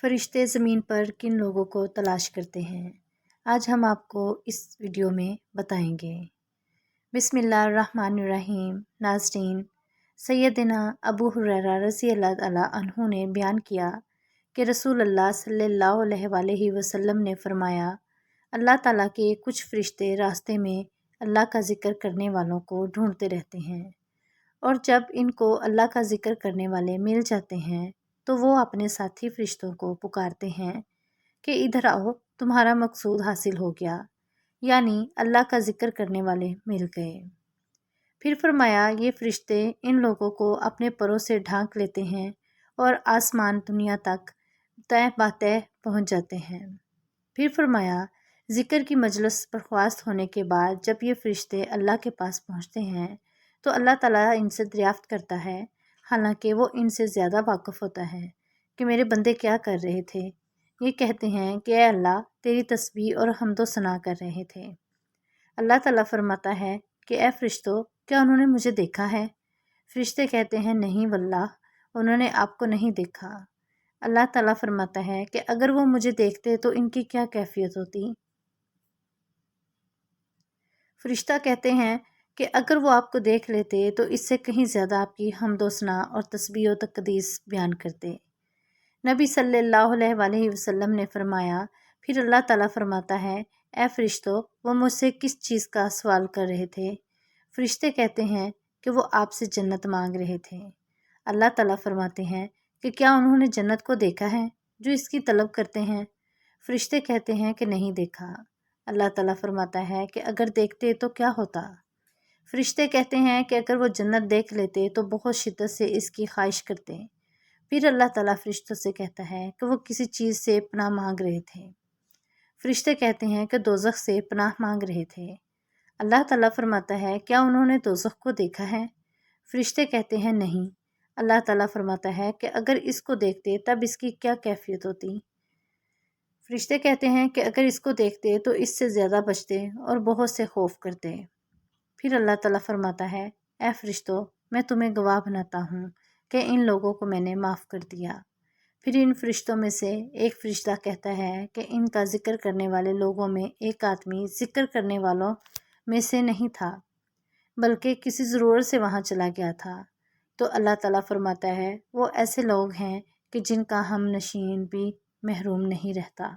فرشتے زمین پر کن لوگوں کو تلاش کرتے ہیں؟ آج ہم آپ کو اس ویڈیو میں بتائیں گے۔ بسم اللہ الرحمن الرحیم۔ ناظرین، سیدنا ابو ہریرہ رضی اللہ تعالیٰ عنہ نے بیان کیا کہ رسول اللہ صلی اللہ علیہ وآلہ وسلم نے فرمایا، اللہ تعالیٰ کے کچھ فرشتے راستے میں اللہ کا ذکر کرنے والوں کو ڈھونڈتے رہتے ہیں، اور جب ان کو اللہ کا ذکر کرنے والے مل جاتے ہیں تو وہ اپنے ساتھی فرشتوں کو پکارتے ہیں کہ ادھر آؤ، تمہارا مقصود حاصل ہو گیا، یعنی اللہ کا ذکر کرنے والے مل گئے۔ پھر فرمایا، یہ فرشتے ان لوگوں کو اپنے پروں سے ڈھانک لیتے ہیں اور آسمان دنیا تک طے باتیں پہنچ جاتے ہیں۔ پھر فرمایا، ذکر کی مجلس برخاست ہونے کے بعد جب یہ فرشتے اللہ کے پاس پہنچتے ہیں تو اللہ تعالیٰ ان سے دریافت کرتا ہے، حالانکہ وہ ان سے زیادہ واقف ہوتا ہے، کہ میرے بندے کیا کر رہے تھے؟ یہ کہتے ہیں کہ اے اللہ، تیری تسبیح اور حمد و ثنا کر رہے تھے۔ اللہ تعالیٰ فرماتا ہے کہ اے فرشتوں، کیا انہوں نے مجھے دیکھا ہے؟ فرشتے کہتے ہیں نہیں واللہ، انہوں نے آپ کو نہیں دیکھا۔ اللہ تعالیٰ فرماتا ہے کہ اگر وہ مجھے دیکھتے تو ان کی کیا کیفیت ہوتی؟ فرشتہ کہتے ہیں کہ اگر وہ آپ کو دیکھ لیتے تو اس سے کہیں زیادہ آپ کی حمد و ثنا اور تسبیح و تقدیس بیان کرتے۔ نبی صلی اللہ علیہ وآلہ وسلم نے فرمایا، پھر اللہ تعالیٰ فرماتا ہے، اے فرشتوں، وہ مجھ سے کس چیز کا سوال کر رہے تھے؟ فرشتے کہتے ہیں کہ وہ آپ سے جنت مانگ رہے تھے۔ اللہ تعالیٰ فرماتے ہیں کہ کیا انہوں نے جنت کو دیکھا ہے جو اس کی طلب کرتے ہیں؟ فرشتے کہتے ہیں کہ نہیں دیکھا۔ اللہ تعالیٰ فرماتا ہے کہ اگر دیکھتے تو کیا ہوتا؟ فرشتے کہتے ہیں کہ اگر وہ جنت دیکھ لیتے تو بہت شدت سے اس کی خواہش کرتے۔ پھر اللہ تعالیٰ فرشتوں سے کہتا ہے کہ وہ کسی چیز سے پناہ مانگ رہے تھے۔ فرشتے کہتے ہیں کہ دوزخ سے پناہ مانگ رہے تھے۔ اللہ تعالیٰ فرماتا ہے، کیا انہوں نے دوزخ کو دیکھا ہے؟ فرشتے کہتے ہیں نہیں۔ اللہ تعالیٰ فرماتا ہے کہ اگر اس کو دیکھتے تب اس کی کیا کیفیت ہوتی؟ فرشتے کہتے ہیں کہ اگر اس کو دیکھتے تو اس سے زیادہ بچتے اور بہت سے خوف کرتے۔ پھر اللہ تعالیٰ فرماتا ہے، اے فرشتوں، میں تمہیں گواہ بناتا ہوں کہ ان لوگوں کو میں نے معاف کر دیا۔ پھر ان فرشتوں میں سے ایک فرشتہ کہتا ہے کہ ان کا ذکر کرنے والے لوگوں میں ایک آدمی ذکر کرنے والوں میں سے نہیں تھا، بلکہ کسی ضرورت سے وہاں چلا گیا تھا۔ تو اللہ تعالیٰ فرماتا ہے، وہ ایسے لوگ ہیں کہ جن کا ہم نشین بھی محروم نہیں رہتا۔